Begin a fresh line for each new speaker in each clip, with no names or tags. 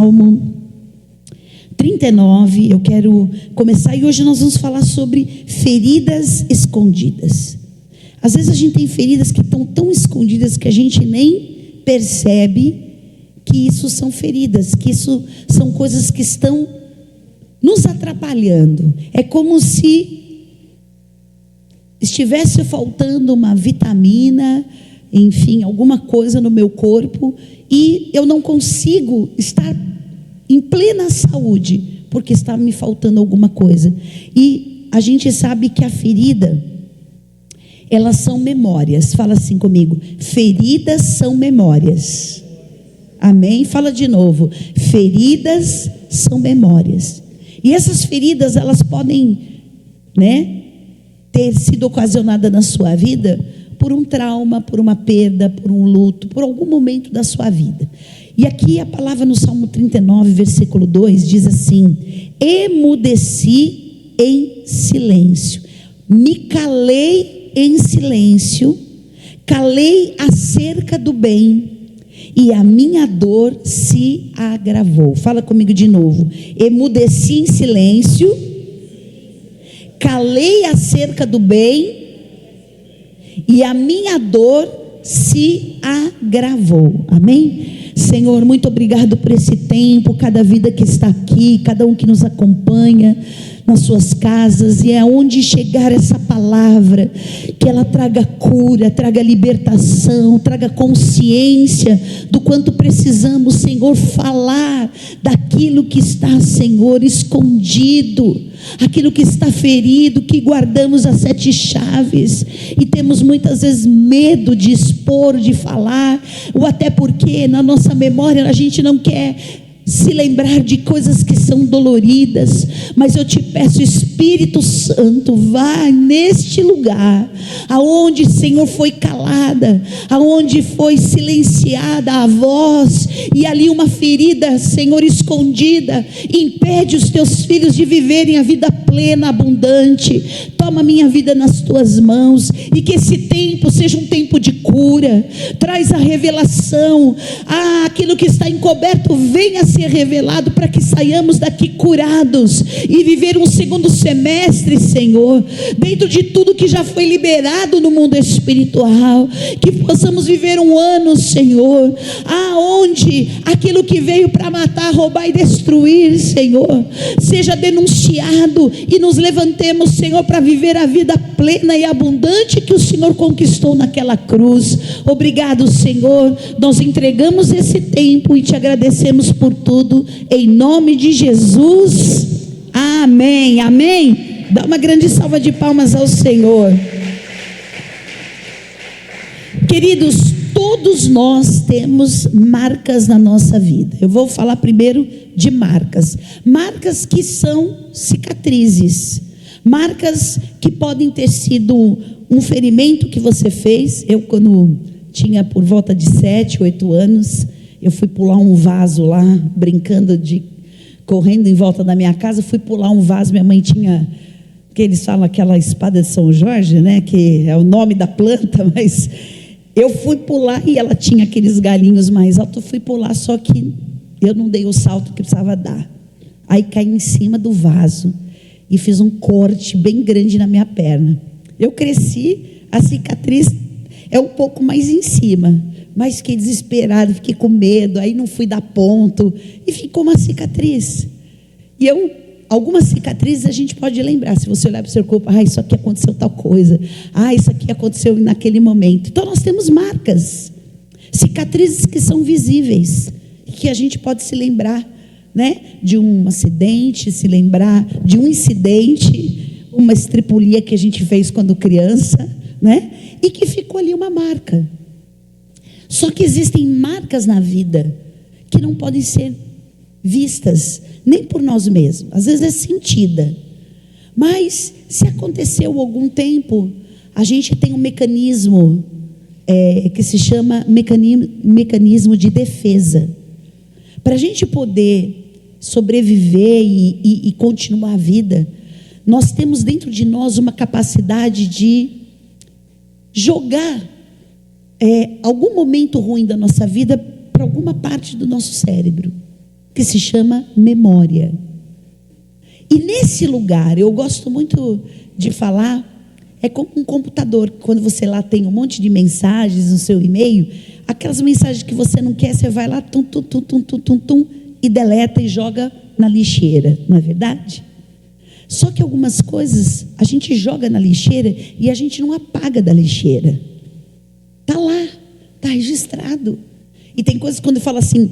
Salmo 39, eu quero começar, e hoje nós vamos falar sobre feridas escondidas. Às vezes a gente tem feridas que estão tão escondidas que a gente nem percebe que isso são feridas, que isso são coisas que estão nos atrapalhando. É como se estivesse faltando uma vitamina, enfim, alguma coisa no meu corpo, e eu não consigo estar em plena saúde, porque está me faltando alguma coisa. E a gente sabe que a ferida, elas são memórias. Fala assim comigo: feridas são memórias. Amém? Fala de novo: feridas são memórias. E essas feridas, elas podem, ter sido ocasionadas na sua vida por um trauma, por uma perda, por um luto, por algum momento da sua vida. E aqui a palavra no Salmo 39, versículo 2, diz assim: emudeci em silêncio, me calei em silêncio, calei acerca do bem, e a minha dor se agravou. Fala comigo de novo: emudeci em silêncio, calei acerca do bem, e a minha dor se agravou. Amém? Senhor, muito obrigado por esse tempo, cada vida que está aqui, cada um que nos acompanha nas suas casas, e aonde chegar essa palavra, que ela traga cura, traga libertação, traga consciência do quanto precisamos, Senhor, falar daquilo que está, Senhor, escondido, aquilo que está ferido, que guardamos as 7 chaves, e temos muitas vezes medo de expor, de falar, ou até porque na nossa memória a gente não quer se lembrar de coisas que são doloridas. Mas eu te peço, Espírito Santo, vai neste lugar, aonde, Senhor, foi calada, aonde foi silenciada a voz, e ali uma ferida, Senhor, escondida, impede os teus filhos de viverem a vida plena, abundante. Toma minha vida nas tuas mãos, e que esse tempo seja um tempo de cura. Traz a revelação, aquilo que está encoberto venha a ser revelado, para que saiamos daqui curados e viver um segundo semestre, Senhor, dentro de tudo que já foi liberado no mundo espiritual, que possamos viver um ano, Senhor, aonde aquilo que veio para matar, roubar e destruir, Senhor, seja denunciado, e nos levantemos, Senhor, para viver a vida plena e abundante que o Senhor conquistou naquela cruz. Obrigado, Senhor, nós entregamos esse tempo e te agradecemos por tudo, em nome de Jesus, amém, amém. Dá uma grande salva de palmas ao Senhor. Queridos, todos nós temos marcas na nossa vida. Eu vou falar primeiro de marcas que são cicatrizes, marcas que podem ter sido um ferimento que você fez. Eu, quando tinha por volta de 7, 8 anos, eu fui pular um vaso lá, correndo em volta da minha casa, fui pular um vaso. Minha mãe tinha, que eles falam, aquela espada de São Jorge, que é o nome da planta, mas eu fui pular e ela tinha aqueles galinhos mais altos. Eu fui pular, só que eu não dei o salto que precisava dar. Aí caí em cima do vaso e fiz um corte bem grande na minha perna. Eu cresci, a cicatriz é um pouco mais em cima, mas fiquei desesperado, fiquei com medo, aí não fui dar ponto, e ficou uma cicatriz. E algumas cicatrizes a gente pode lembrar, se você olhar para o seu corpo: isso aqui aconteceu tal coisa, isso aqui aconteceu naquele momento. Então nós temos marcas, cicatrizes que são visíveis, que a gente pode se lembrar, de um acidente, se lembrar de um incidente, uma estripulia que a gente fez quando criança, e que ficou ali uma marca. Só que existem marcas na vida que não podem ser vistas nem por nós mesmos, às vezes é sentida, mas se aconteceu algum tempo, a gente tem um mecanismo que se chama mecanismo de defesa, para a gente poder sobreviver e continuar a vida. Nós temos dentro de nós uma capacidade de jogar algum momento ruim da nossa vida para alguma parte do nosso cérebro. que se chama memória. E nesse lugar, eu gosto muito de falar, é como um computador. Quando você lá tem um monte de mensagens no seu e-mail, aquelas mensagens que você não quer, você vai lá, tum, tum, tum, tum, tum, tum, tum, e deleta e joga na lixeira, não é verdade? Só que algumas coisas a gente joga na lixeira e a gente não apaga da lixeira. Está lá, está registrado. E tem coisas quando fala assim,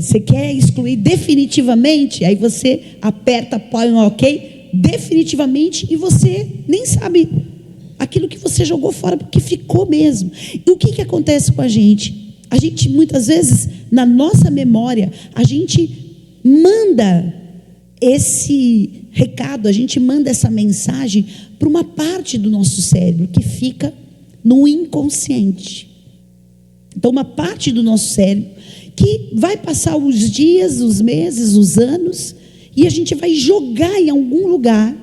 você quer excluir definitivamente, aí você aperta, põe um ok, definitivamente, e você nem sabe aquilo que você jogou fora, porque ficou mesmo. E o que acontece com a gente? A gente muitas vezes, na nossa memória, a gente manda esse recado, a gente manda essa mensagem para uma parte do nosso cérebro que fica no inconsciente. Então, uma parte do nosso cérebro que vai passar os dias, os meses, os anos, e a gente vai jogar em algum lugar.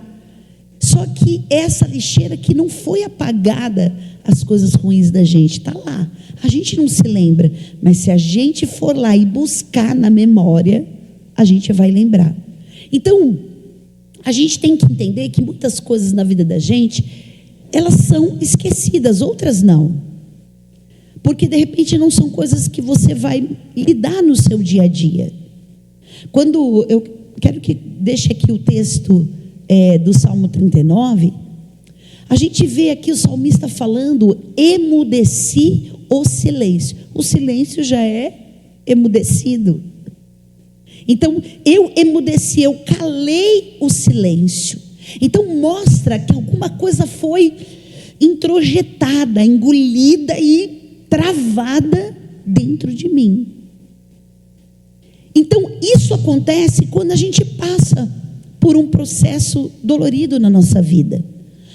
Só que essa lixeira que não foi apagada, as coisas ruins da gente, está lá. A gente não se lembra, mas se a gente for lá e buscar na memória, a gente vai lembrar. Então, a gente tem que entender que muitas coisas na vida da gente, elas são esquecidas, outras não. Porque de repente não são coisas que você vai lidar no seu dia a dia. Quando eu quero que deixe aqui o texto do Salmo 39, a gente vê aqui o salmista falando, emudeci o silêncio. O silêncio já é emudecido. Então, eu emudeci, eu calei o silêncio. Então, mostra que alguma coisa foi introjetada, engolida e travada dentro de mim. Então, isso acontece quando a gente passa por um processo dolorido na nossa vida.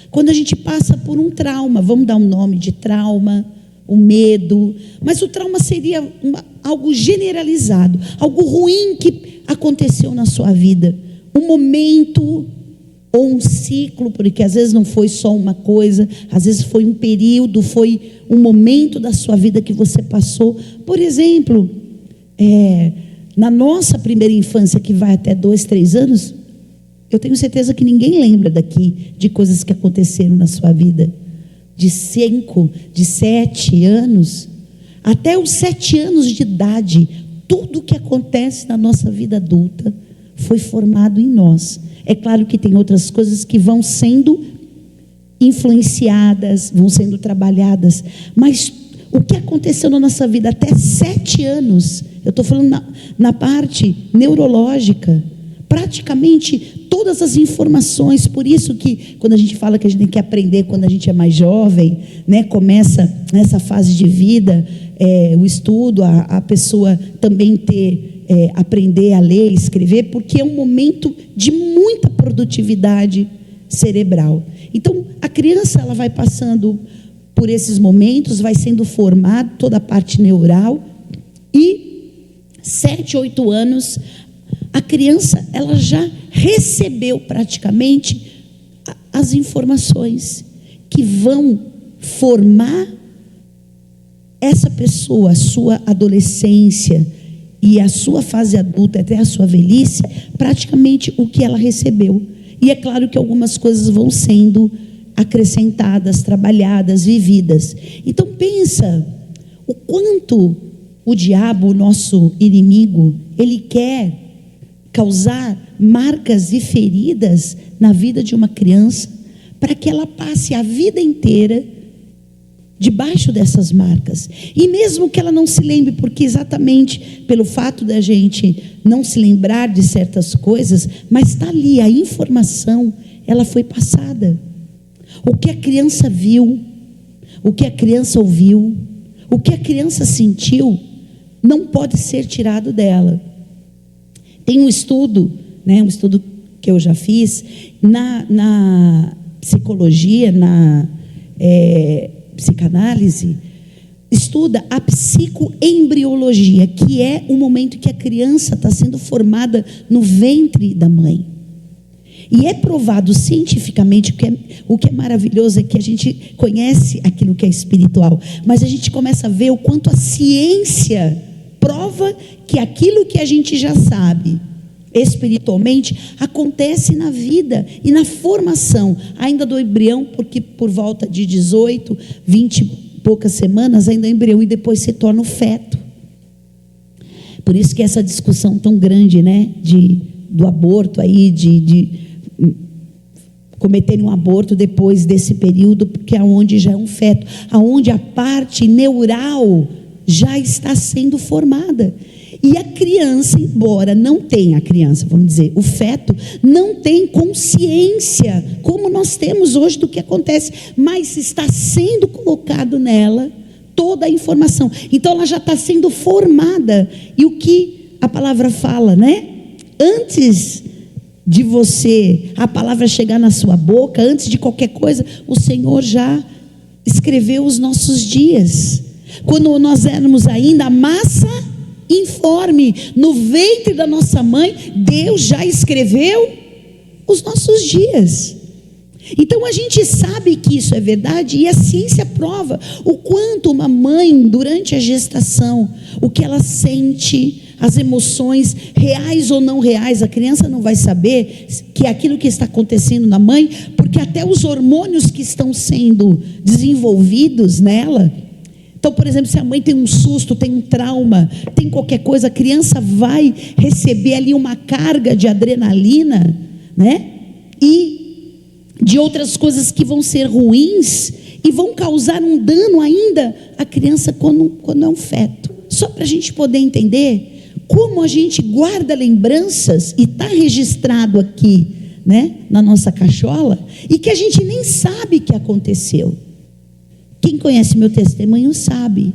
Quando a gente passa por um trauma, vamos dar um nome de trauma, o medo, mas o trauma seria algo generalizado, algo ruim que aconteceu na sua vida, um momento ou um ciclo, porque às vezes não foi só uma coisa, às vezes foi um período, foi um momento da sua vida que você passou. Por exemplo, na nossa primeira infância, que vai até 2, 3 anos, eu tenho certeza que ninguém lembra daqui de coisas que aconteceram na sua vida. De 5, de 7 anos, até os 7 anos de idade, tudo que acontece na nossa vida adulta foi formado em nós. É claro que tem outras coisas que vão sendo influenciadas, vão sendo trabalhadas, mas o que aconteceu na nossa vida até 7 anos, eu estou falando na parte neurológica, praticamente todas as informações. Por isso que quando a gente fala que a gente tem que aprender quando a gente é mais jovem, né, começa nessa fase de vida, o estudo, a pessoa também aprender a ler e escrever, porque é um momento de muita produtividade cerebral. Então, a criança, ela vai passando por esses momentos, vai sendo formada toda a parte neural, e 7, 8 anos, a criança, ela já recebeu praticamente as informações que vão formar essa pessoa, a sua adolescência e a sua fase adulta até a sua velhice, praticamente o que ela recebeu. E é claro que algumas coisas vão sendo acrescentadas, trabalhadas, vividas. Então pensa o quanto o diabo, o nosso inimigo, ele quer causar marcas e feridas na vida de uma criança, para que ela passe a vida inteira debaixo dessas marcas. E mesmo que ela não se lembre, porque exatamente pelo fato da gente não se lembrar de certas coisas, mas está ali, a informação, ela foi passada. O que a criança viu, o que a criança ouviu, o que a criança sentiu, não pode ser tirado dela. Tem um estudo, né, um estudo que eu já fiz, na psicologia, na psicanálise, estuda a psicoembriologia, que é o momento que a criança está sendo formada no ventre da mãe. E é provado cientificamente, o que é maravilhoso é que a gente conhece aquilo que é espiritual, mas a gente começa a ver o quanto a ciência prova que aquilo que a gente já sabe espiritualmente acontece na vida e na formação ainda do embrião, porque por volta de 18, 20 e poucas semanas ainda é embrião e depois se torna o feto. Por isso que essa discussão tão grande, né, do aborto aí, de cometerem um aborto depois desse período, porque é onde já é um feto, aonde a parte neural já está sendo formada. E a criança, embora não tenha, vamos dizer, o feto, não tem consciência, como nós temos hoje do que acontece, mas está sendo colocado nela toda a informação. Então ela já está sendo formada. E o que a palavra fala, né? Antes de a palavra chegar na sua boca, antes de qualquer coisa, o Senhor já escreveu os nossos dias. Quando nós éramos ainda massa informe, no ventre da nossa mãe, Deus já escreveu os nossos dias. Então a gente sabe que isso é verdade, e a ciência prova o quanto uma mãe, durante a gestação, o que ela sente, as emoções, reais ou não reais, a criança não vai saber que é aquilo que está acontecendo na mãe, porque até os hormônios que estão sendo desenvolvidos nela. Então, por exemplo, se a mãe tem um susto, tem um trauma, tem qualquer coisa, a criança vai receber ali uma carga de adrenalina, né? E de outras coisas que vão ser ruins e vão causar um dano ainda à criança quando é um feto. Só para a gente poder entender como a gente guarda lembranças e está registrado aqui, né, na nossa cachola, e que a gente nem sabe que aconteceu. Quem conhece meu testemunho sabe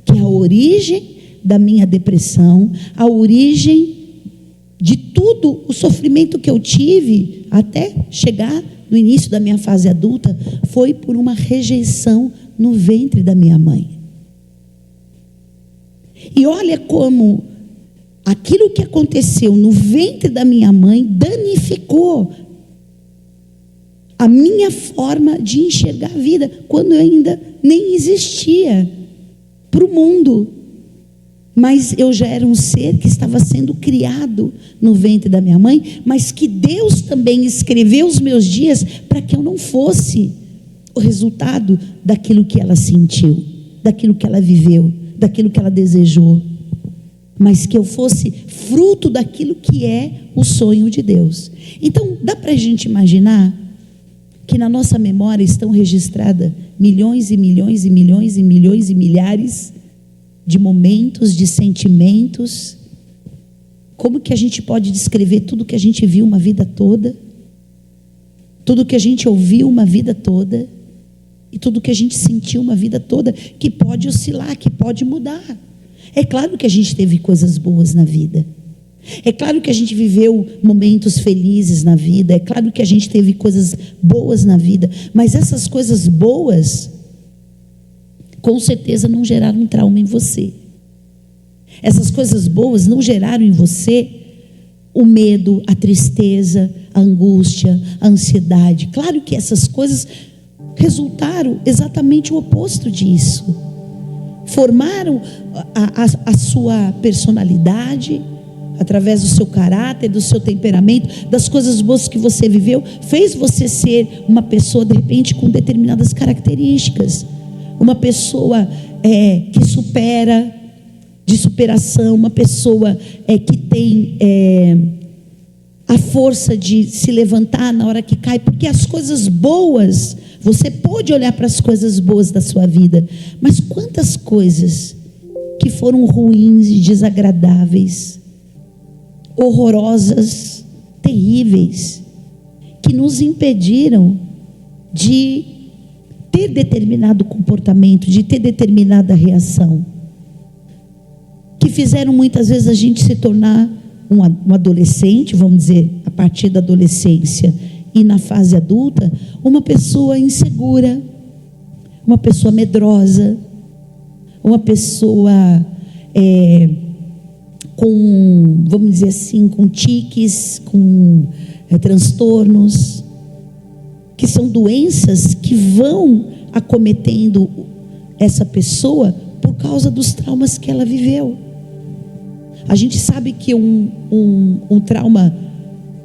que a origem da minha depressão, a origem de tudo o sofrimento que eu tive até chegar no início da minha fase adulta, foi por uma rejeição no ventre da minha mãe. E olha como aquilo que aconteceu no ventre da minha mãe danificou a minha forma de enxergar a vida, quando eu ainda nem existia para o mundo. Mas eu já era um ser que estava sendo criado no ventre da minha mãe, mas que Deus também escreveu os meus dias para que eu não fosse o resultado daquilo que ela sentiu, daquilo que ela viveu, daquilo que ela desejou, mas que eu fosse fruto daquilo que é o sonho de Deus. Então, dá para a gente imaginar que na nossa memória estão registradas milhões e milhões e milhões e milhões e milhares de momentos, de sentimentos. Como que a gente pode descrever tudo que a gente viu uma vida toda, tudo que a gente ouviu uma vida toda, e tudo que a gente sentiu uma vida toda, que pode oscilar, que pode mudar. É claro que a gente teve coisas boas na vida, é claro que a gente viveu momentos felizes na vida, é claro que a gente teve coisas boas na vida, mas essas coisas boas com certeza não geraram um trauma em você. Essas coisas boas não geraram em você o medo, a tristeza, a angústia, a ansiedade. Claro que essas coisas resultaram exatamente o oposto disso. Formaram a sua personalidade, através do seu caráter, do seu temperamento, das coisas boas que você viveu, fez você ser uma pessoa, de repente, com determinadas características. Uma pessoa que supera, de superação, uma pessoa que tem a força de se levantar na hora que cai, porque as coisas boas, você pode olhar para as coisas boas da sua vida, mas quantas coisas que foram ruins e desagradáveis, horrorosas, terríveis, que nos impediram de ter determinado comportamento, de ter determinada reação, que fizeram muitas vezes a gente se tornar um adolescente, vamos dizer, a partir da adolescência e na fase adulta, uma pessoa insegura, uma pessoa medrosa, uma pessoa com, vamos dizer assim, com tiques, com transtornos, que são doenças que vão acometendo essa pessoa por causa dos traumas que ela viveu. A gente sabe que um trauma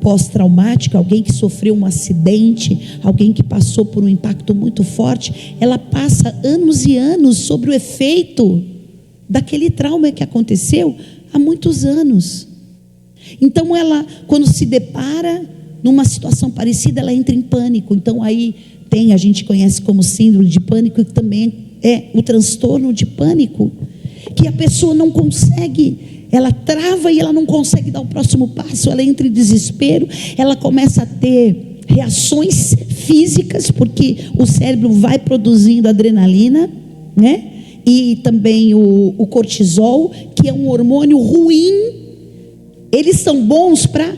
pós-traumático, alguém que sofreu um acidente, alguém que passou por um impacto muito forte, ela passa anos e anos sobre o efeito daquele trauma que aconteceu há muitos anos. Então ela, quando se depara numa situação parecida, ela entra em pânico. Então aí a gente conhece como síndrome de pânico, que também é o transtorno de pânico, que a pessoa não consegue, ela trava e ela não consegue dar o próximo passo, ela entra em desespero, ela começa a ter reações físicas, porque o cérebro vai produzindo adrenalina, né? E também o cortisol, que é um hormônio ruim. Eles são bons para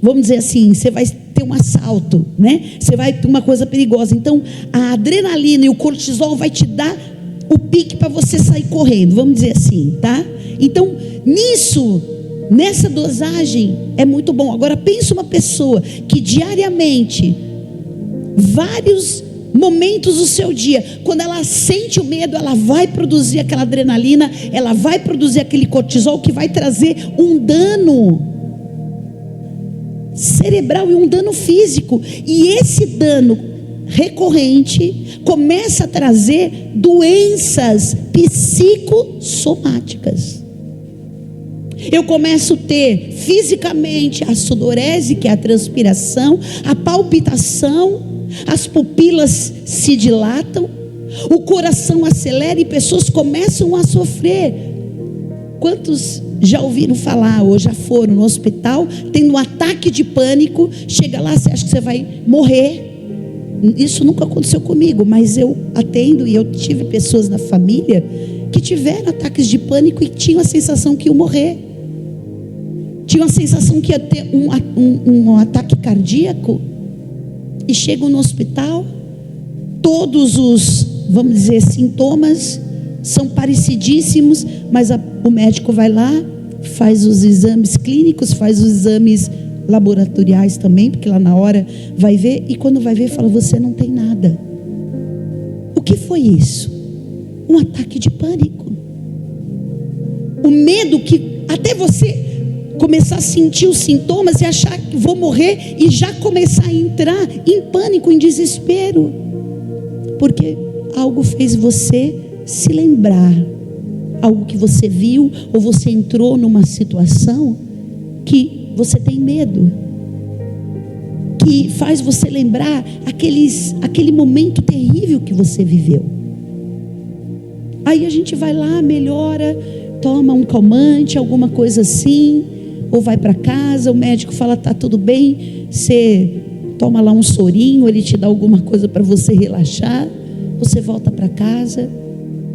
vamos dizer assim, você vai ter um assalto, né? Você vai ter uma coisa perigosa. Então a adrenalina e o cortisol vai te dar o pique para você sair correndo, vamos dizer assim, tá? Então nessa dosagem é muito bom. Agora pensa uma pessoa que diariamente, vários momentos do seu dia, quando ela sente o medo, ela vai produzir aquela adrenalina, ela vai produzir aquele cortisol que vai trazer um dano cerebral e um dano físico, e esse dano recorrente começa a trazer doenças psicossomáticas. Eu começo a ter fisicamente a sudorese, que é a transpiração, a palpitação, as pupilas se dilatam, o coração acelera e pessoas começam a sofrer. Quantos já ouviram falar ou já foram no hospital tendo um ataque de pânico? Chega lá, você acha que você vai morrer. Isso nunca aconteceu comigo, mas eu atendo e eu tive pessoas na família que tiveram ataques de pânico e tinham a sensação que iam morrer, tinham a sensação que ia ter um ataque cardíaco, e chegam no hospital, todos os, vamos dizer, sintomas são parecidíssimos, mas o médico vai lá, faz os exames clínicos, faz os exames laboratoriais também, porque lá na hora vai ver, e quando vai ver fala: você não tem nada. O que foi isso? Um ataque de pânico. O medo que até você começar a sentir os sintomas e achar que vou morrer, e já começar a entrar em pânico, em desespero, porque algo fez você se lembrar, algo que você viu, ou você entrou numa situação que você tem medo, que faz você lembrar aquele momento terrível que você viveu. Aí a gente vai lá, melhora, toma um calmante, alguma coisa assim, ou vai para casa, o médico fala: tá tudo bem, você toma lá um sorinho, ele te dá alguma coisa para você relaxar, você volta para casa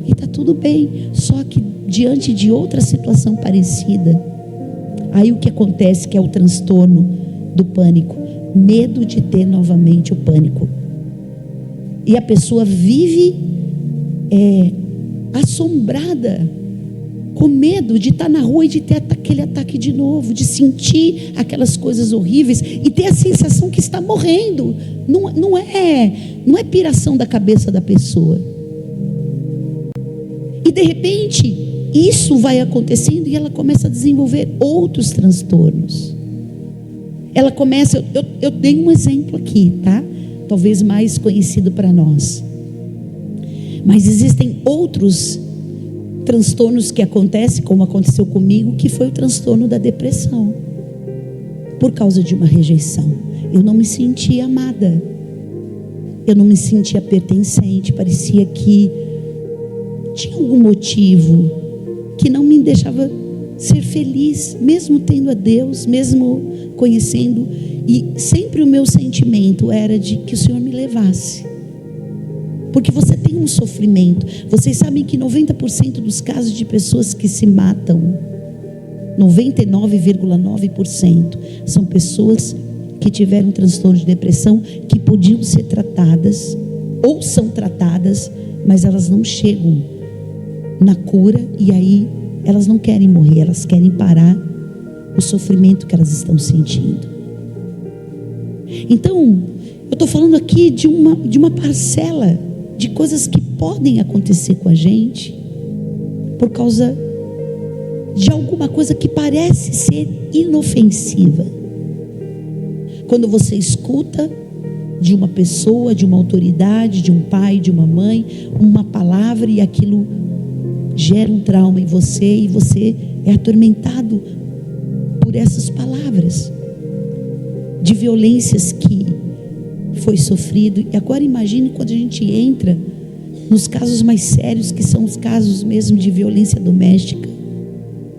e tá tudo bem. Só que diante de outra situação parecida, aí o que acontece, que é o transtorno do pânico, medo de ter novamente o pânico, e a pessoa vive assombrada, com medo de estar na rua e de ter aquele ataque de novo, de sentir aquelas coisas horríveis e ter a sensação que está morrendo. Não é piração da cabeça da pessoa. E de repente isso vai acontecendo e ela começa a desenvolver outros transtornos. Ela começa, eu dei um exemplo aqui, tá? Talvez mais conhecido para nós, mas existem outros transtornos que acontecem, como aconteceu comigo, que foi o transtorno da depressão, por causa de uma rejeição. Eu não me sentia amada, eu não me sentia pertencente, parecia que tinha algum motivo que não me deixava ser feliz, mesmo tendo a Deus, mesmo conhecendo, e sempre o meu sentimento era de que o Senhor me levasse, porque você tem um sofrimento. Vocês sabem que 90% dos casos de pessoas que se matam, 99,9%, são pessoas que tiveram um transtorno de depressão, que podiam ser tratadas, ou são tratadas, mas elas não chegam na cura, e aí elas não querem morrer, elas querem parar o sofrimento que elas estão sentindo. Então, eu estou falando aqui de uma parcela de coisas que podem acontecer com a gente por causa de alguma coisa que parece ser inofensiva. Quando você escuta de uma pessoa, de uma autoridade, de um pai, de uma mãe, uma palavra, e aquilo gera um trauma em você, e você é atormentado por essas palavras, de violências que foi sofrido. E agora imagine quando a gente entra nos casos mais sérios, que são os casos mesmo de violência doméstica,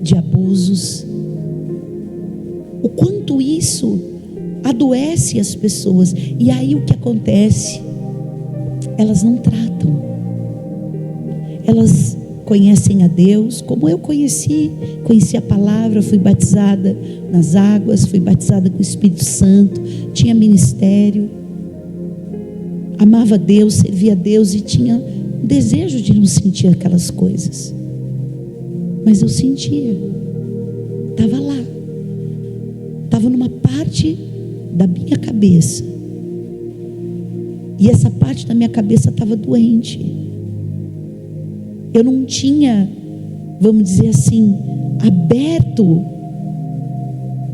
de abusos. O quanto isso adoece as pessoas. E aí o que acontece? Elas não tratam. Elas conhecem a Deus, como eu conheci a palavra, fui batizada nas águas, fui batizada com o Espírito Santo, tinha ministério, amava Deus, servia a Deus e tinha um desejo de não sentir aquelas coisas. Mas eu sentia, estava lá, estava numa parte da minha cabeça, e essa parte da minha cabeça estava doente. Eu não tinha, vamos dizer assim, aberto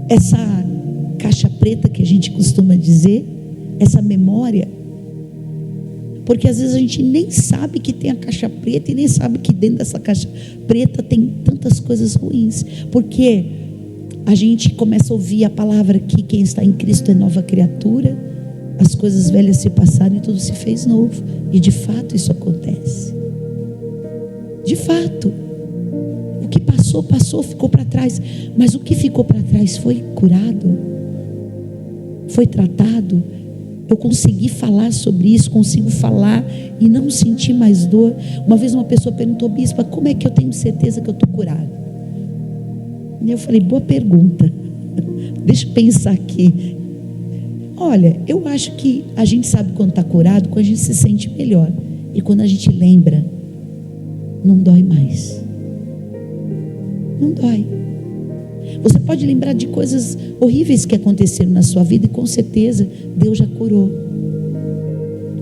essa caixa preta que a gente costuma dizer, essa memória, porque às vezes a gente nem sabe que tem a caixa preta, e nem sabe que dentro dessa caixa preta tem tantas coisas ruins, porque a gente começa a ouvir a palavra que quem está em Cristo é nova criatura, as coisas velhas se passaram e tudo se fez novo. E de fato isso acontece. De fato, o que passou, ficou para trás. Mas o que ficou para trás foi curado, foi tratado. Eu consegui falar sobre isso, consigo falar e não sentir mais dor. Uma vez uma pessoa perguntou: bispa, como é que eu tenho certeza que eu estou curado? E eu falei: boa pergunta. Deixa eu pensar aqui. Olha, eu acho que a gente sabe quando está curado, quando a gente se sente melhor. E quando a gente lembra, não dói mais. Não dói. Você pode lembrar de coisas horríveis que aconteceram na sua vida, e com certeza Deus já curou.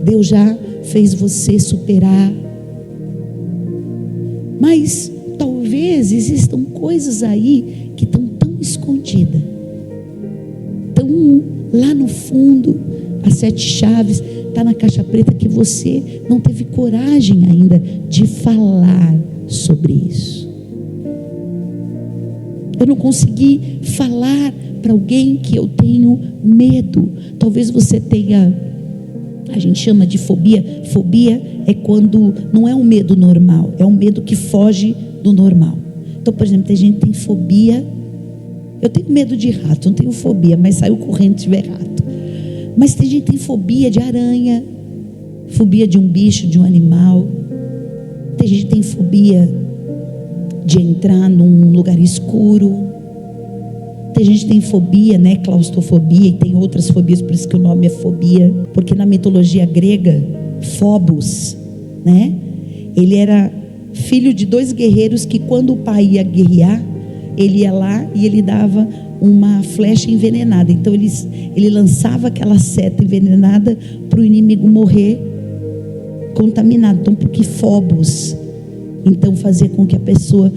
Deus já fez você superar. Mas talvez existam coisas aí que estão tão escondidas, tão lá no fundo, as 7 chaves, está na caixa preta, que você não teve coragem ainda de falar sobre isso. Eu não consegui falar para alguém que eu tenho medo. Talvez você tenha, a gente chama de fobia. Fobia é quando não é um medo normal, é um medo que foge do normal. Então, por exemplo, tem gente que tem fobia. Eu tenho medo de rato, não tenho fobia, mas saio correndo se tiver rato. Mas tem gente que tem fobia de aranha, fobia de um bicho, de um animal. Tem gente que tem fobia de entrar num lugar escuro. Tem gente que tem fobia, né, claustrofobia, e tem outras fobias, por isso que o nome é fobia. Porque na mitologia grega, Phobos, né, ele era filho de 2 guerreiros que, quando o pai ia guerrear, ele ia lá e ele dava uma flecha envenenada. Então ele lançava aquela seta envenenada para o inimigo morrer contaminado. Então, porque Phobos então fazia com que a pessoa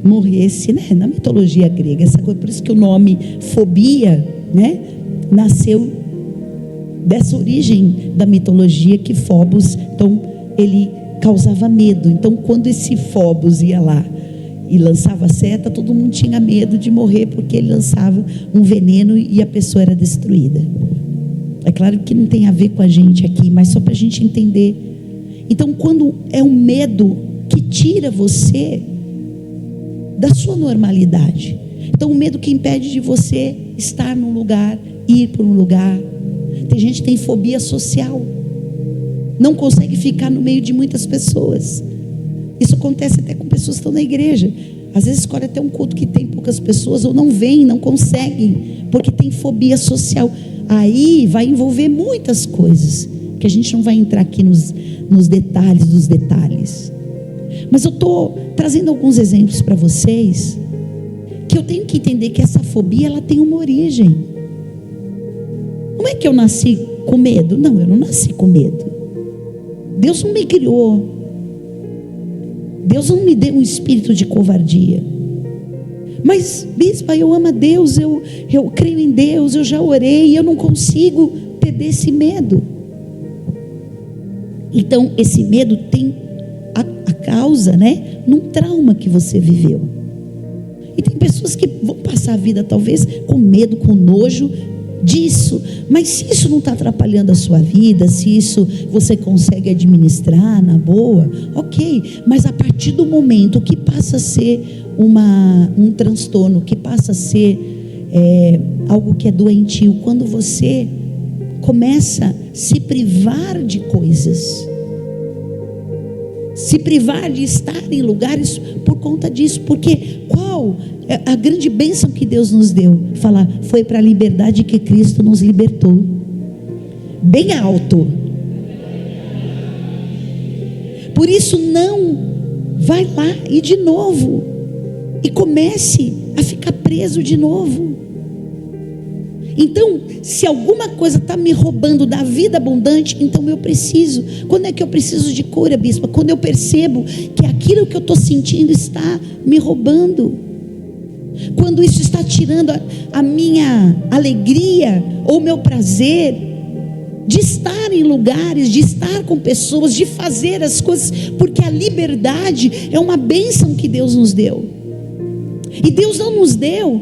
morresse, né? Na mitologia grega, essa coisa, por isso que o nome fobia, né, nasceu dessa origem da mitologia, que Phobos, então ele causava medo. Então, quando esse Phobos ia lá e lançava a seta, todo mundo tinha medo de morrer, porque ele lançava um veneno e a pessoa era destruída. É claro que não tem a ver com a gente aqui, mas só para a gente entender. Então, quando é um medo que tira você da sua normalidade, então o medo que impede de você estar num lugar, ir para um lugar. Tem gente que tem fobia social, não consegue ficar no meio de muitas pessoas. Isso acontece até com pessoas que estão na igreja. Às vezes escolhe até um culto que tem poucas pessoas, ou não vêm, não conseguem, porque tem fobia social. Aí vai envolver muitas coisas, que a gente não vai entrar aqui nos detalhes dos detalhes. Mas eu estou trazendo alguns exemplos para vocês, que eu tenho que entender que essa fobia, ela tem uma origem. Não é que eu nasci com medo. Não, eu não nasci com medo. Deus não me criou. Deus não me deu um espírito de covardia. Mas, bispa, eu amo a Deus, eu creio em Deus, eu já orei, eu não consigo perder esse medo. Então, esse medo tem a causa, né, num trauma que você viveu. E tem pessoas que vão passar a vida talvez com medo, com nojo disso, mas se isso não está atrapalhando a sua vida, se isso você consegue administrar na boa, ok, mas a partir do momento que passa a ser um transtorno, que passa a ser algo que é doentio, quando você começa a se privar de coisas, se privar de estar em lugares por conta disso, porque qual é a grande bênção que Deus nos deu? Falar, foi para a liberdade que Cristo nos libertou. Bem alto. Por isso não vai lá e de novo, e comece a ficar preso de novo. Então, se alguma coisa está me roubando da vida abundante, então eu preciso. Quando é que eu preciso de cura, bispa? Quando eu percebo que aquilo que eu estou sentindo está me roubando. Quando isso está tirando a minha alegria ou meu prazer de estar em lugares, de estar com pessoas, de fazer as coisas, porque a liberdade é uma bênção que Deus nos deu. E Deus não nos deu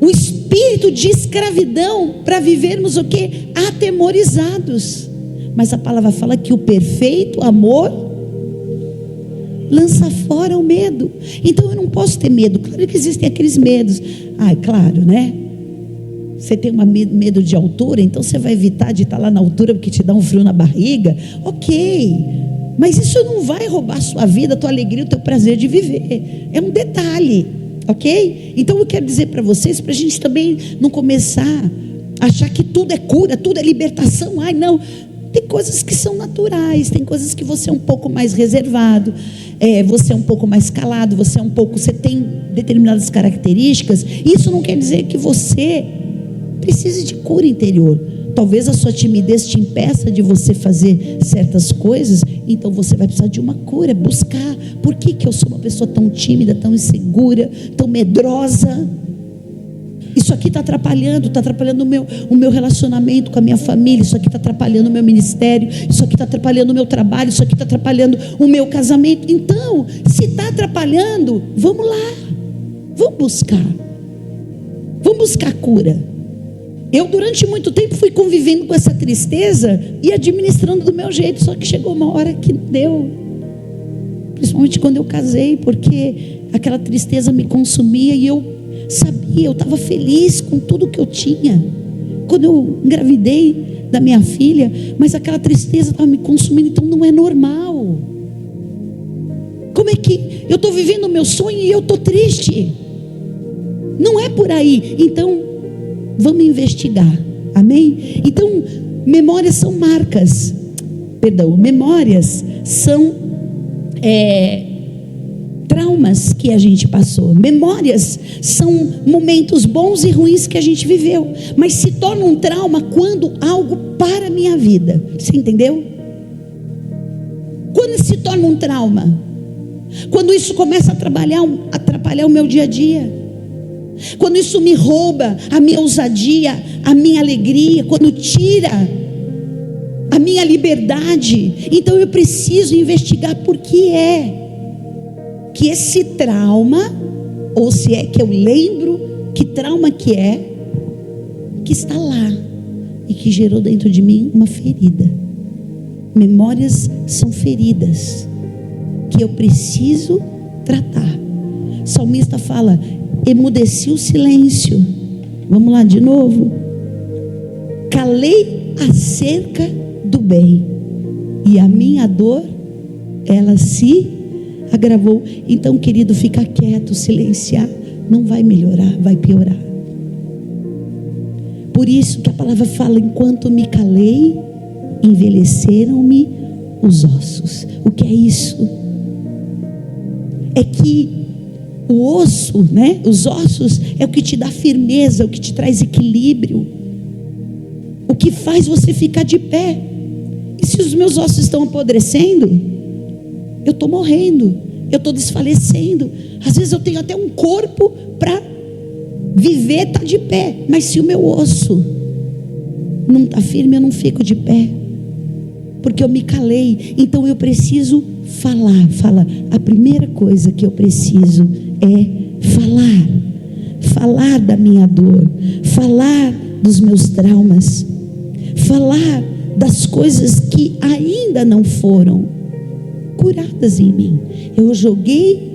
o espírito de escravidão para vivermos o quê? Atemorizados. Mas a palavra fala que o perfeito amor lança fora o medo. Então eu não posso ter medo. Claro que existem aqueles medos. Claro, né? Você tem medo de altura, então você vai evitar de estar lá na altura porque te dá um frio na barriga. Ok, mas isso não vai roubar a sua vida, a tua alegria, o teu prazer de viver. É um detalhe. Ok? Então eu quero dizer para vocês, para a gente também não começar a achar que tudo é cura, tudo é libertação. Não, tem coisas que são naturais, tem coisas que você é um pouco mais reservado, você é um pouco mais calado, você tem determinadas características. Isso não quer dizer que você precise de cura interior. Talvez a sua timidez te impeça de você fazer certas coisas, então você vai precisar de uma cura, buscar. Por que eu sou uma pessoa tão tímida, tão insegura, tão medrosa? Isso aqui está atrapalhando o meu relacionamento com a minha família, isso aqui está atrapalhando o meu ministério, isso aqui está atrapalhando o meu trabalho, isso aqui está atrapalhando o meu casamento. Então, se está atrapalhando, vamos lá, vamos buscar cura. Eu durante muito tempo fui convivendo com essa tristeza e administrando do meu jeito, só que chegou uma hora que deu, principalmente quando eu casei, porque aquela tristeza me consumia e eu sabia, eu estava feliz com tudo que eu tinha, quando eu engravidei da minha filha, mas aquela tristeza estava me consumindo, então não é normal. Como é que eu estou vivendo o meu sonho e eu estou triste? Não é por aí. Então vamos investigar, amém? Então, memórias são marcas, memórias são traumas que a gente passou. Memórias são momentos bons e ruins que a gente viveu, mas se torna um trauma quando algo para a minha vida. Você entendeu? Quando se torna um trauma? Quando isso começa a atrapalhar o meu dia a dia. Quando isso me rouba a minha ousadia, a minha alegria, quando tira a minha liberdade, então eu preciso investigar por que é que esse trauma, ou se é que eu lembro que trauma que está lá e que gerou dentro de mim uma ferida. Memórias são feridas que eu preciso tratar. O salmista fala: emudeci o silêncio. Vamos lá de novo. Calei acerca do bem, e a minha dor, ela se agravou. Então, querido, ficar quieto, silenciar, não vai melhorar, vai piorar. Por isso que a palavra fala: enquanto me calei, envelheceram-me os ossos. O que é isso? É que o osso, né? Os ossos é o que te dá firmeza, o que te traz equilíbrio, o que faz você ficar de pé. E se os meus ossos estão apodrecendo, eu estou morrendo. eu estou desfalecendo. Às vezes eu tenho até um corpo para viver, tá de pé, mas se o meu osso não está firme, eu não fico de pé, porque eu me calei. Então eu preciso falar. A primeira coisa que eu preciso é falar da minha dor, falar dos meus traumas, falar das coisas que ainda não foram curadas em mim. Eu joguei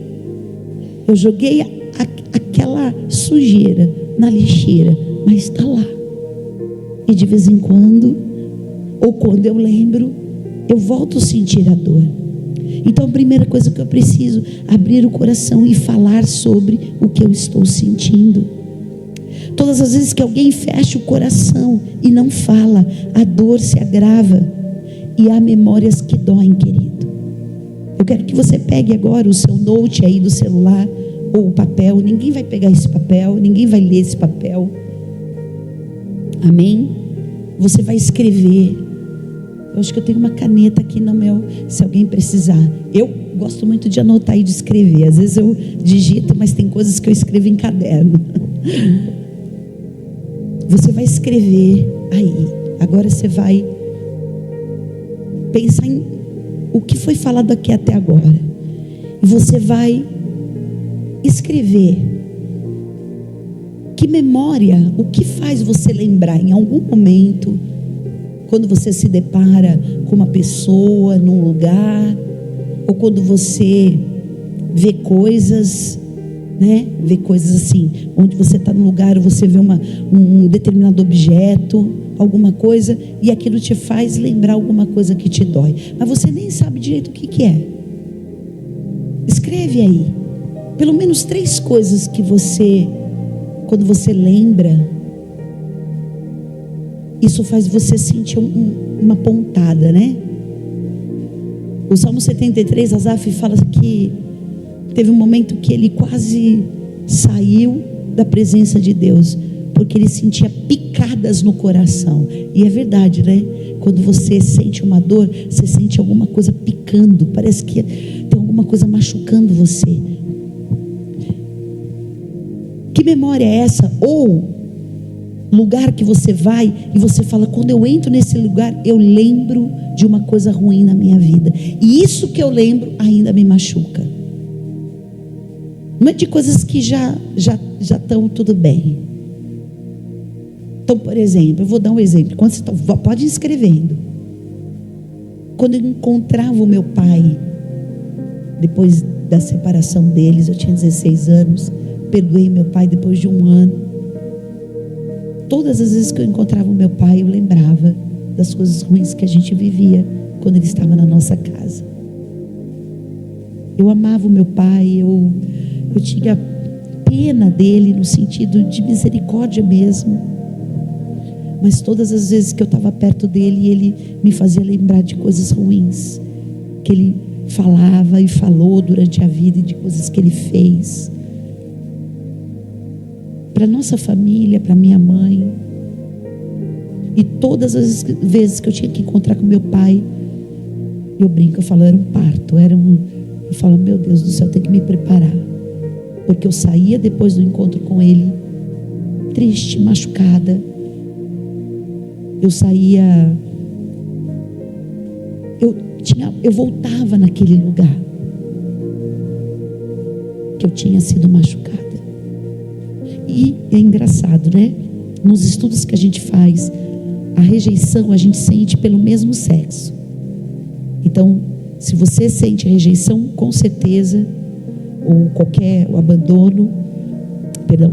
aquela sujeira na lixeira, mas está lá. E de vez em quando, ou quando eu lembro, eu volto a sentir a dor. Então a primeira coisa que eu preciso é abrir o coração e falar sobre o que eu estou sentindo. Todas as vezes que alguém fecha o coração e não fala, a dor se agrava. E há memórias que doem, querido. Eu quero que você pegue agora o seu note aí do celular, ou o papel. Ninguém vai pegar esse papel, ninguém vai ler esse papel. Amém? Você vai escrever. Eu acho que eu tenho uma caneta aqui no meu, se alguém precisar. Eu gosto muito de anotar e de escrever. Às vezes eu digito, mas tem coisas que eu escrevo em caderno. Você vai escrever aí. Agora você vai pensar em o que foi falado aqui até agora. E você vai escrever. Que memória, o que faz você lembrar em algum momento, quando você se depara com uma pessoa num lugar, ou quando você vê coisas, né? Vê coisas assim, onde você está num lugar, ou você vê um determinado objeto, alguma coisa, e aquilo te faz lembrar alguma coisa que te dói, mas você nem sabe direito o que é. Escreve aí, pelo menos 3 coisas que você, quando você lembra, isso faz você sentir uma pontada, né? O Salmo 73, Asaf fala que teve um momento que ele quase saiu da presença de Deus, porque ele sentia picadas no coração. E é verdade, né? Quando você sente uma dor, você sente alguma coisa picando, parece que tem alguma coisa machucando você. Que memória é essa? Ou lugar que você vai e você fala, quando eu entro nesse lugar, eu lembro de uma coisa ruim na minha vida, e isso que eu lembro ainda me machuca. Não é de coisas que já estão tudo bem. Então, por exemplo, eu vou dar um exemplo. Quando você pode ir escrevendo. Quando eu encontrava o meu pai, depois da separação deles, eu tinha 16 anos, perdoei meu pai depois de 1 ano. Todas as vezes que eu encontrava o meu pai, eu lembrava das coisas ruins que a gente vivia quando ele estava na nossa casa. Eu amava o meu pai, eu tinha pena dele no sentido de misericórdia mesmo. Mas todas as vezes que eu estava perto dele, ele me fazia lembrar de coisas ruins que ele falava e falou durante a vida, e de coisas que ele fez para nossa família, para minha mãe. E todas as vezes que eu tinha que encontrar com meu pai, eu brinco, eu falo, era um parto, eu falo, meu Deus do céu, eu tenho que me preparar, porque eu saía depois do encontro com ele triste, machucada. Eu saía, eu voltava naquele lugar que eu tinha sido machucada. E é engraçado, né? Nos estudos que a gente faz, a rejeição a gente sente pelo mesmo sexo. Então, se você sente rejeição, com certeza, ou o abandono,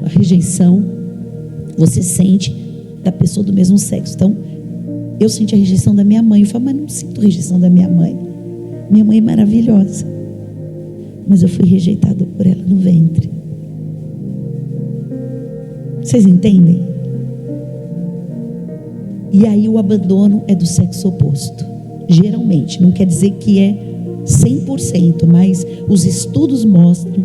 a rejeição, você sente da pessoa do mesmo sexo. Então, eu senti a rejeição da minha mãe. Eu falo, mas não sinto rejeição da minha mãe. Minha mãe é maravilhosa, mas eu fui rejeitado por ela no ventre. Vocês entendem? E aí o abandono é do sexo oposto. Geralmente, não quer dizer que é 100%, mas os estudos mostram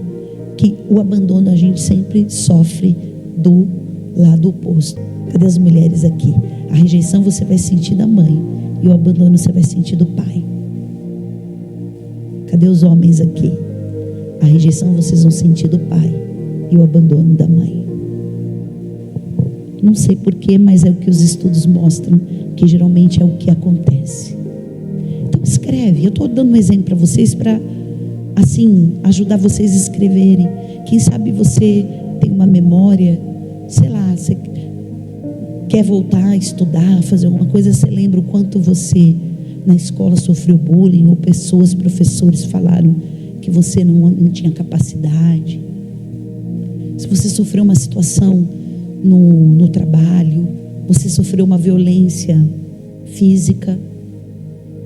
que o abandono a gente sempre sofre do lado oposto. Cadê as mulheres aqui? A rejeição você vai sentir da mãe, e o abandono você vai sentir do pai. Cadê os homens aqui? A rejeição vocês vão sentir do pai e o abandono da mãe. Não sei porquê, mas é o que os estudos mostram, que geralmente é o que acontece. Então escreve. Eu estou dando um exemplo para vocês, para assim ajudar vocês a escreverem. Quem sabe você tem uma memória, sei lá, você quer voltar a estudar, fazer alguma coisa, você lembra o quanto você na escola sofreu bullying, ou professores falaram que você não tinha capacidade. Se você sofreu uma situação no trabalho, você sofreu uma violência física,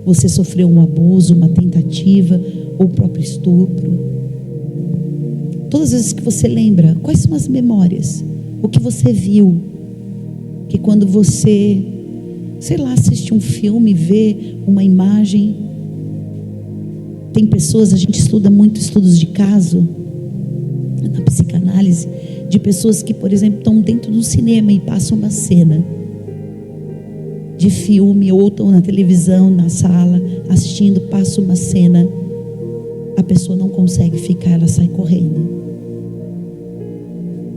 você sofreu um abuso, uma tentativa, ou o próprio estupro. Todas as vezes que você lembra, quais são as memórias? O que você viu? Que quando você, sei lá, assiste um filme, vê uma imagem. Tem pessoas, a gente estuda muito estudos de caso na psicanálise, de pessoas que, por exemplo, estão dentro do cinema e passam uma cena de filme, ou estão na televisão, na sala, assistindo, passa uma cena, a pessoa não consegue ficar, ela sai correndo,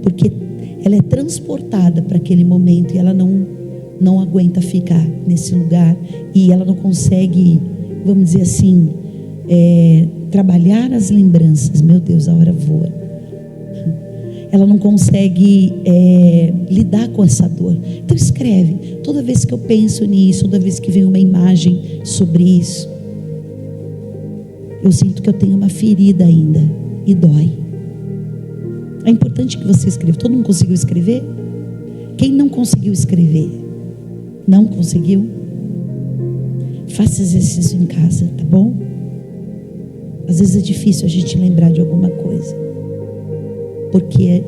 porque ela é transportada para aquele momento e ela não aguenta ficar nesse lugar, e ela não consegue, vamos dizer assim, trabalhar as lembranças. Meu Deus, a hora voa. Ela não consegue lidar com essa dor. Então escreve. Toda vez que eu penso nisso, toda vez que vem uma imagem sobre isso, eu sinto que eu tenho uma ferida ainda e dói. É importante que você escreva. Todo mundo conseguiu escrever? Quem não conseguiu escrever? Não conseguiu? Faça exercício em casa, tá bom? Às vezes é difícil a gente lembrar de alguma coisa, porque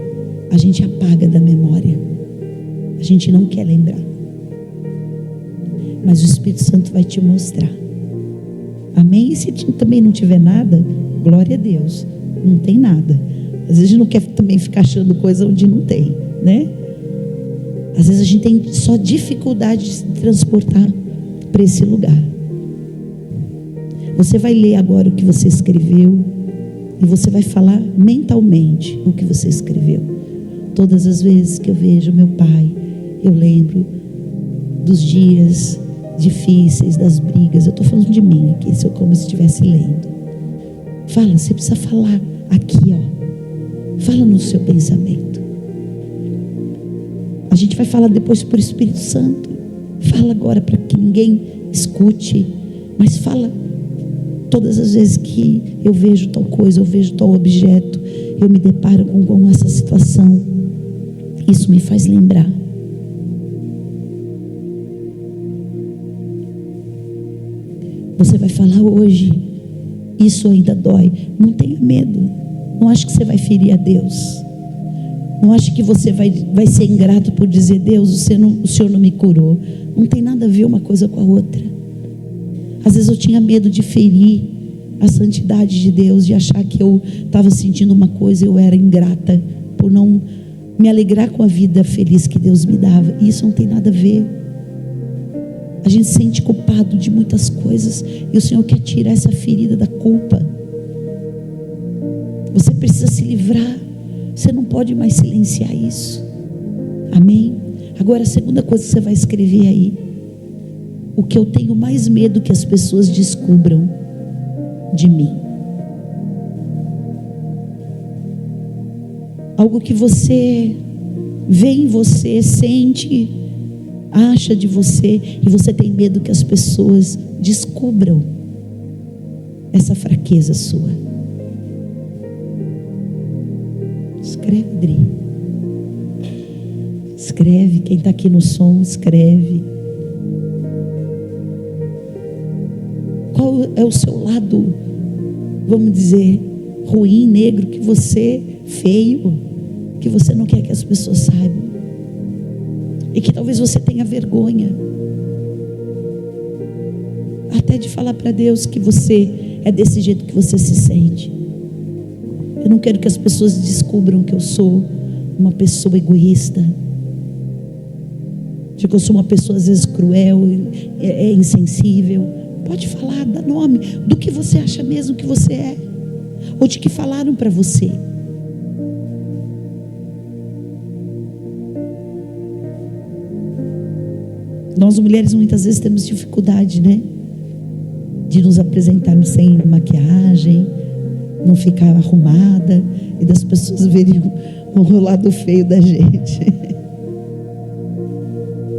a gente apaga da memória, a gente não quer lembrar, mas o Espírito Santo vai te mostrar. Amém? E se também não tiver nada, glória a Deus, não tem nada. Às vezes a gente não quer também ficar achando coisa onde não tem, né? Às vezes a gente tem só dificuldade de se transportar para esse lugar. Você vai ler agora o que você escreveu e você vai falar mentalmente o que você escreveu. Todas as vezes que eu vejo meu pai, eu lembro dos dias difíceis, das brigas. Eu estou falando de mim aqui, como se estivesse lendo. Fala, você precisa falar aqui, ó. Fala no seu pensamento. A gente vai falar depois por Espírito Santo. Fala agora para que ninguém escute, mas fala. Todas as vezes que eu vejo tal coisa, eu vejo tal objeto, eu me deparo com essa situação, isso me faz lembrar. Você vai falar hoje, isso ainda dói. Não tenha medo. Não ache que você vai ferir a Deus. Não ache que você vai ser ingrato por dizer: Deus, o Senhor não me curou. Não tem nada a ver uma coisa com a outra. Às vezes eu tinha medo de ferir a santidade de Deus, de achar que eu estava sentindo uma coisa, eu era ingrata por não me alegrar com a vida feliz que Deus me dava. E isso não tem nada a ver. A gente se sente culpado de muitas coisas, e o Senhor quer tirar essa ferida da culpa. Você precisa se livrar. Você não pode mais silenciar isso. Amém? Agora a segunda coisa que você vai escrever aí: o que eu tenho mais medo que as pessoas descubram de mim. Algo que você vê em você, sente, acha de você, e você tem medo que as pessoas descubram essa fraqueza sua. Escreve, Dri. Escreve. Quem está aqui no som, escreve. Qual é o seu lado, vamos dizer, ruim, negro, que você, feio, que você não quer que as pessoas saibam, e que talvez você tenha vergonha até de falar para Deus que você é desse jeito que você se sente. Eu não quero que as pessoas descubram que eu sou uma pessoa egoísta, de que eu sou uma pessoa às vezes cruel, insensível. Pode falar, dá nome do que você acha mesmo que você é. ou de que falaram para você. Nós mulheres muitas vezes temos dificuldade, né? De nos apresentarmos sem maquiagem, não ficar arrumada, e das pessoas verem o lado feio da gente.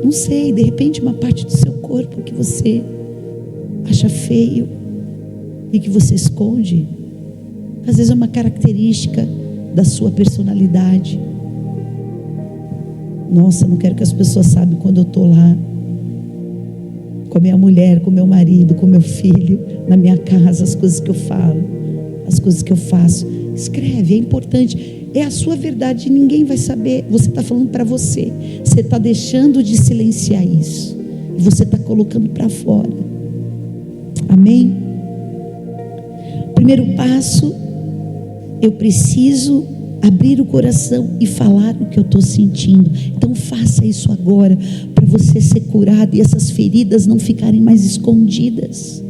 Não sei, de repente uma parte do seu corpo que você acha feio e que você esconde, às vezes é uma característica da sua personalidade. Nossa, não quero que as pessoas saibam quando eu estou lá com a minha mulher, com o meu marido, com o meu filho, na minha casa, as coisas que eu falo, as coisas que eu faço. Escreve, é importante, é a sua verdade, ninguém vai saber. Você está falando para você, você está deixando de silenciar isso, e você está colocando para fora. Amém? Primeiro passo, eu preciso abrir o coração e falar o que eu estou sentindo. Então faça isso agora, para você ser curado e essas feridas não ficarem mais escondidas.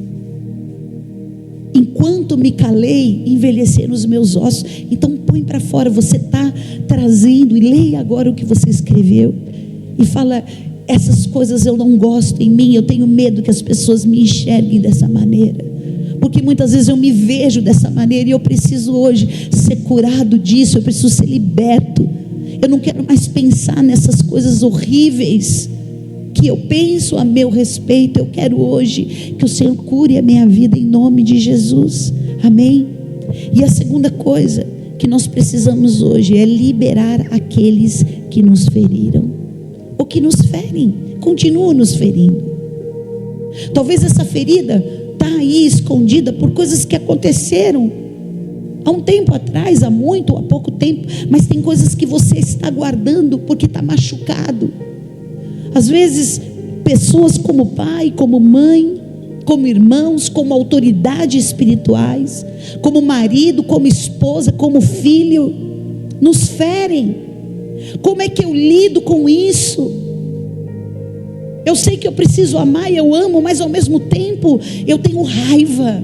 Enquanto me calei, envelheceram os meus ossos. Então põe para fora, você está trazendo, e leia agora o que você escreveu e fala: essas coisas eu não gosto em mim, eu tenho medo que as pessoas me enxerguem dessa maneira, porque muitas vezes eu me vejo dessa maneira, e eu preciso hoje ser curado disso, eu preciso ser liberto. Eu não quero mais pensar nessas coisas horríveis que eu penso a meu respeito. Eu quero hoje que o Senhor cure a minha vida em nome de Jesus. Amém? E a segunda coisa que nós precisamos hoje é liberar aqueles que nos feriram, ou que nos ferem, continuam nos ferindo. Talvez essa ferida está aí escondida por coisas que aconteceram há um tempo atrás, há muito, há pouco tempo, mas tem coisas que você está guardando porque está machucado. Às vezes pessoas como pai, como mãe, como irmãos, como autoridade espirituais, como marido, como esposa, como filho, nos ferem. Como é que eu lido com isso? Eu sei que eu preciso amar e eu amo, mas ao mesmo tempo eu tenho raiva.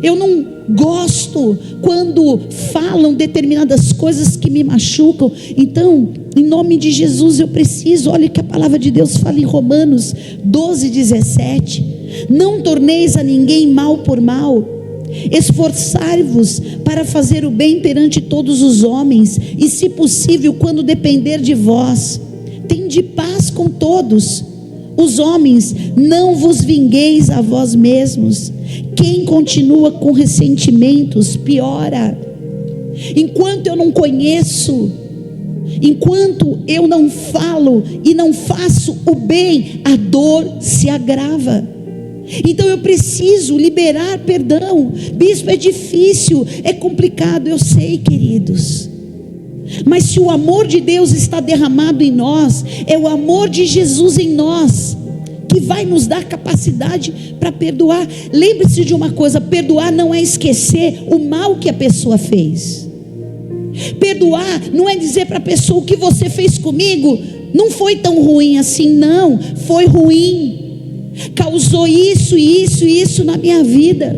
Eu não gosto quando falam determinadas coisas que me machucam. Então, em nome de Jesus, eu preciso, olha que a palavra de Deus fala em Romanos 12:17: não torneis a ninguém mal por mal, esforçai-vos para fazer o bem perante todos os homens, e se possível, quando depender de vós, tende paz com todos os homens. Não vos vingueis a vós mesmos. Quem continua com ressentimentos piora. Enquanto eu não conheço, enquanto eu não falo e não faço o bem, a dor se agrava. Então eu preciso liberar perdão. Bispo, é difícil, é complicado, eu sei, queridos, mas se o amor de Deus está derramado em nós, é o amor de Jesus em nós que vai nos dar capacidade para perdoar. Lembre-se de uma coisa: perdoar não é esquecer o mal que a pessoa fez. Perdoar não é dizer para a pessoa: o que você fez comigo não foi tão ruim assim. Não, foi ruim, causou isso e isso e isso na minha vida,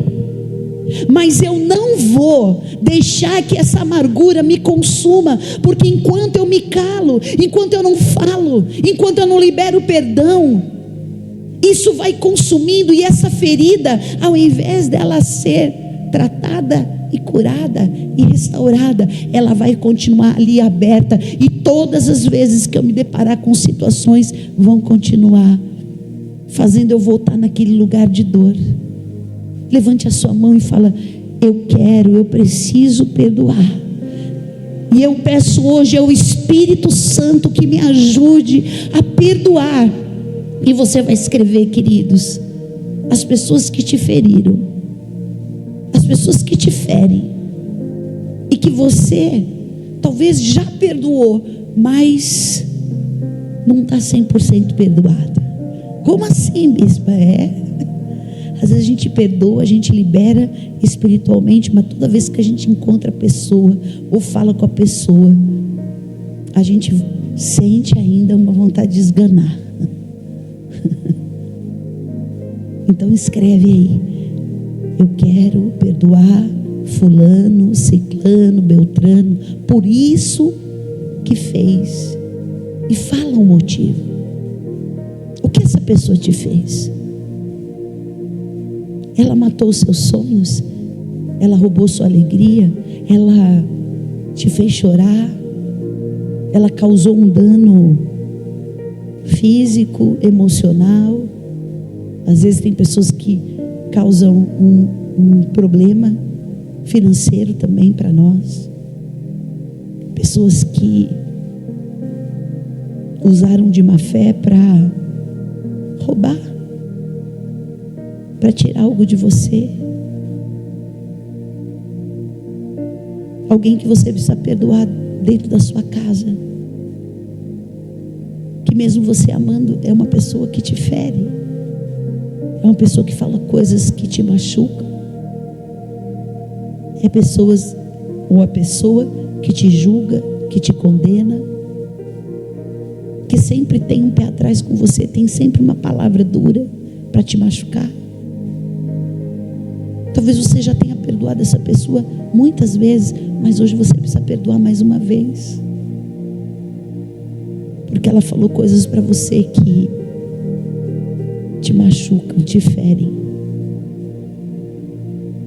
mas eu não vou deixar que essa amargura me consuma, porque enquanto eu me calo, enquanto eu não falo, enquanto eu não libero perdão, isso vai consumindo, e essa ferida, ao invés dela ser tratada e curada e restaurada, ela vai continuar ali aberta, e todas as vezes que eu me deparar com situações, vão continuar fazendo eu voltar naquele lugar de dor. Levante a sua mão e fala: eu preciso perdoar. E eu peço hoje ao Espírito Santo que me ajude a perdoar. E você vai escrever, queridos, as pessoas que te feriram, as pessoas que te ferem, e que você talvez já perdoou, mas não está 100% perdoado. Como assim, bispa? Às vezes a gente perdoa, a gente libera espiritualmente, mas toda vez que a gente encontra a pessoa ou fala com a pessoa, a gente sente ainda uma vontade de esganar. Então escreve aí: eu quero perdoar fulano, ciclano, beltrano, por isso que fez. E fala o motivo. O que essa pessoa te fez? Ela matou os seus sonhos? Ela roubou sua alegria? Ela te fez chorar? Ela causou um dano físico, emocional? Às vezes tem pessoas que causam um problema financeiro também para nós. Pessoas que usaram de má fé para roubar, para tirar algo de você. Alguém que você precisa perdoar dentro da sua casa, que mesmo você amando, é uma pessoa que te fere, é uma pessoa que fala coisas que te machucam, é pessoas, ou a pessoa que te julga, que te condena, que sempre tem um pé atrás com você, tem sempre uma palavra dura para te machucar. Talvez você já tenha perdoado essa pessoa muitas vezes, mas hoje você precisa perdoar mais uma vez, porque ela falou coisas para você que te machucam, te ferem.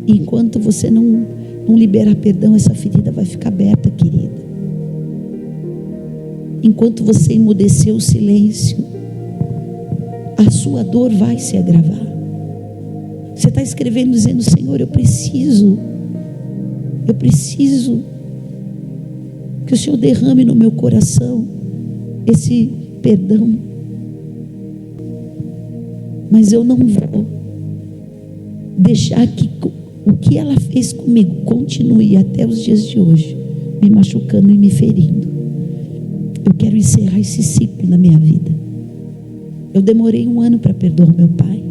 E enquanto você não liberar perdão, essa ferida vai ficar aberta, querida. Enquanto você emudecer o silêncio, a sua dor vai se agravar. Você está escrevendo dizendo: Senhor, eu preciso que o Senhor derrame no meu coração esse perdão, mas eu não vou deixar que o que ela fez comigo continue até os dias de hoje, me machucando e me ferindo. Eu quero encerrar esse ciclo na minha vida. Eu demorei 1 ano para perdoar meu pai,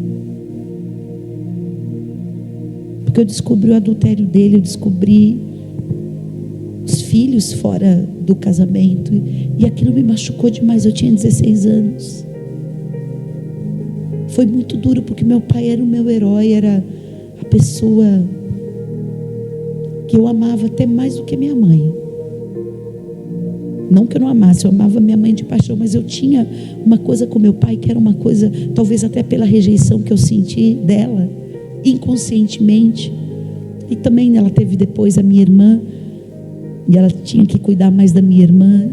porque eu descobri o adultério dele, eu descobri os filhos fora do casamento, e aquilo me machucou demais. Eu tinha 16 anos. Foi muito duro, porque meu pai era o meu herói, era a pessoa que eu amava até mais do que minha mãe. Não que eu não amasse, eu amava minha mãe de paixão, mas eu tinha uma coisa com meu pai que era uma coisa, talvez até pela rejeição que eu senti dela, inconscientemente. E também ela teve depois a minha irmã, e ela tinha que cuidar mais da minha irmã,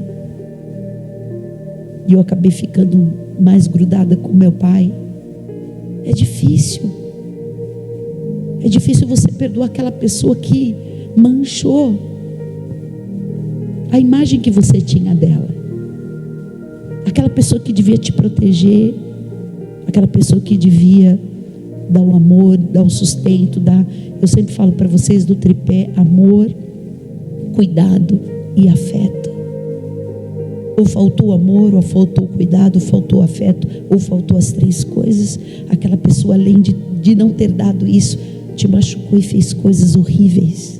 e eu acabei ficando mais grudada com meu pai. É difícil você perdoar aquela pessoa que manchou a imagem que você tinha dela, aquela pessoa que devia te proteger, aquela pessoa que devia dar o amor, dar o sustento, eu sempre falo para vocês do tripé: amor, cuidado e afeto. Ou faltou amor, ou faltou cuidado, ou faltou afeto, ou faltou as 3 coisas. Aquela pessoa, além de não ter dado isso, te machucou e fez coisas horríveis.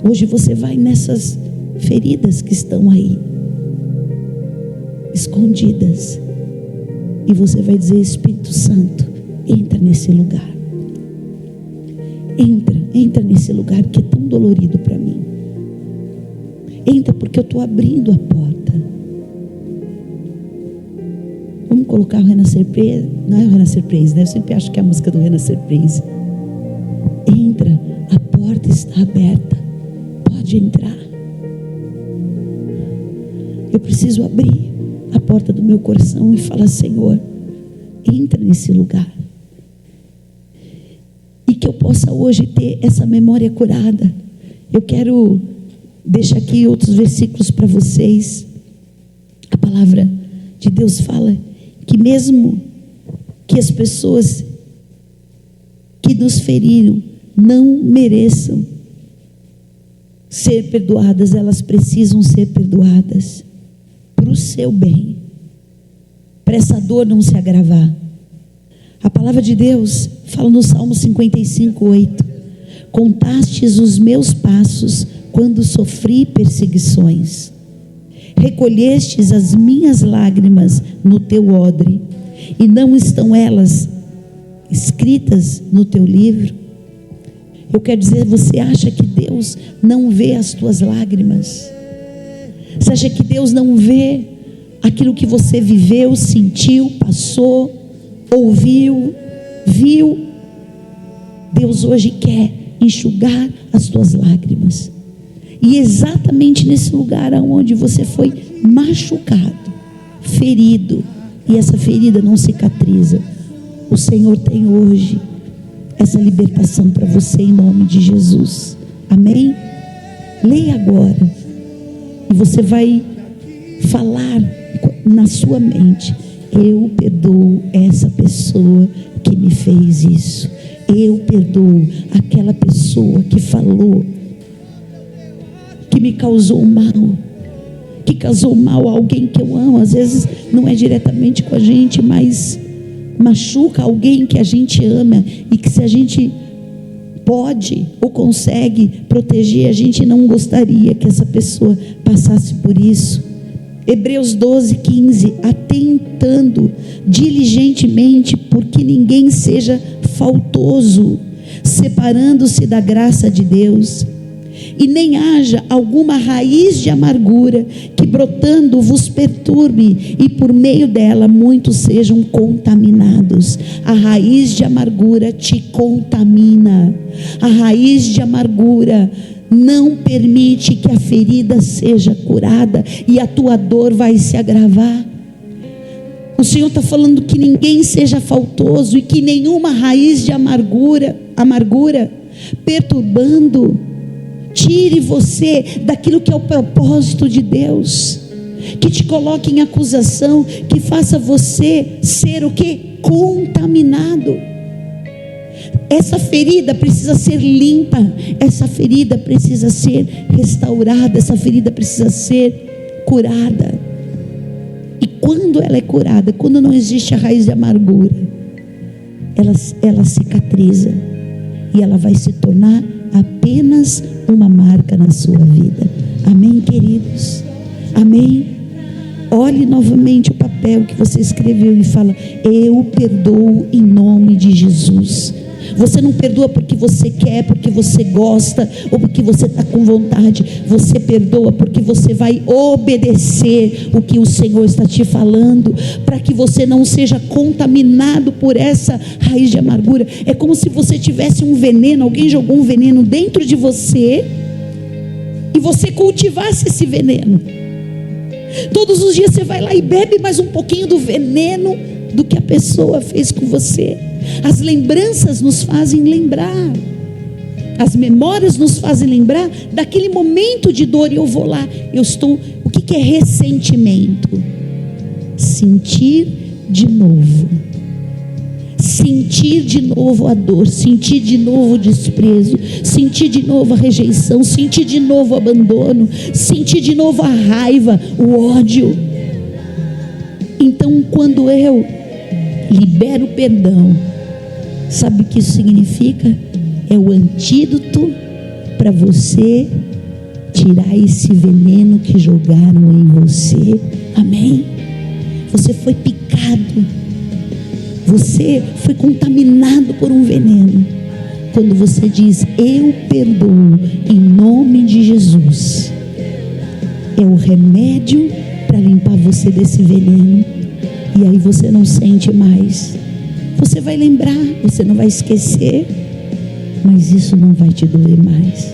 Hoje você vai nessas feridas que estão aí, escondidas, e você vai dizer: Espírito Santo, entra nesse lugar. Entra nesse lugar que é tão dolorido para mim. Entra, porque eu estou abrindo a porta. Vamos colocar o Renascer Praise. Não é o Renascer Praise, né? Eu sempre acho que é a música do Renascer Praise. Entra, a porta está aberta, pode entrar. Eu preciso abrir a porta do meu coração e falar: Senhor, entra nesse lugar. E que eu possa hoje ter essa memória curada. Eu quero deixar aqui outros versículos para vocês. A palavra de Deus fala que mesmo que as pessoas que nos feriram não mereçam ser perdoadas, elas precisam ser perdoadas para o seu bem, para essa dor não se agravar. A palavra de Deus fala no Salmo 55:8: contastes os meus passos quando sofri perseguições, recolhestes as minhas lágrimas no teu odre, e não estão elas escritas no teu livro. Eu quero dizer, você acha que Deus não vê as tuas lágrimas? Você acha que Deus não vê aquilo que você viveu, sentiu, passou, ouviu, viu? Deus hoje quer enxugar as tuas lágrimas. E exatamente nesse lugar onde você foi machucado, ferido, e essa ferida não cicatriza, o Senhor tem hoje essa libertação para você em nome de Jesus. Amém? Leia agora e você vai falar na sua mente: eu perdoo essa pessoa que me fez isso. Eu perdoo aquela pessoa que falou, que me causou mal, que causou mal a alguém que eu amo. Às vezes não é diretamente com a gente, mas machuca alguém que a gente ama e que, se a gente pode ou consegue proteger, a gente não gostaria que essa pessoa passasse por isso. Hebreus 12:15, atentando diligentemente porque ninguém seja faltoso, separando-se da graça de Deus, e nem haja alguma raiz de amargura que brotando vos perturbe, e por meio dela muitos sejam contaminados. A raiz de amargura te contamina. A raiz de amargura não permite que a ferida seja curada, e a tua dor vai se agravar. O Senhor está falando que ninguém seja faltoso, e que nenhuma raiz de amargura perturbando tire você daquilo que é o propósito de Deus, que te coloque em acusação, que faça você ser o quê? Contaminado. Essa ferida precisa ser limpa, essa ferida precisa ser restaurada, essa ferida precisa ser curada. E quando ela é curada, quando não existe a raiz de amargura, ela cicatriza, e ela vai se tornar apenas uma marca na sua vida. Amém, queridos? Amém? Olhe novamente o papel que você escreveu e fala: eu perdoo em nome de Jesus. Você não perdoa porque você quer, porque você gosta, ou porque você está com vontade. Você perdoa porque você vai obedecer o que o Senhor está te falando, para que você não seja contaminado por essa raiz de amargura. É como se você tivesse um veneno, alguém jogou um veneno dentro de você, e você cultivasse esse veneno. Todos os dias você vai lá e bebe mais um pouquinho do veneno do que a pessoa fez com você. As lembranças nos fazem lembrar, as memórias nos fazem lembrar daquele momento de dor, e eu vou lá, o que é ressentimento? Sentir de novo a dor, sentir de novo o desprezo, sentir de novo a rejeição, sentir de novo o abandono, sentir de novo a raiva, o ódio. Então, quando eu libero o perdão, sabe o que isso significa? É o antídoto para você tirar esse veneno que jogaram em você. Amém? Você foi picado, você foi contaminado por um veneno. Quando você diz: eu perdoo em nome de Jesus, é o remédio para limpar você desse veneno. E aí você não sente mais. Você vai lembrar, você não vai esquecer, mas isso não vai te doer mais,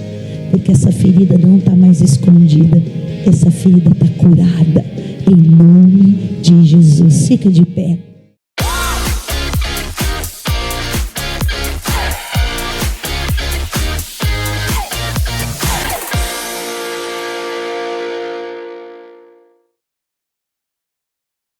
porque essa ferida não está mais escondida, essa ferida está curada, em nome de Jesus. Fica de pé.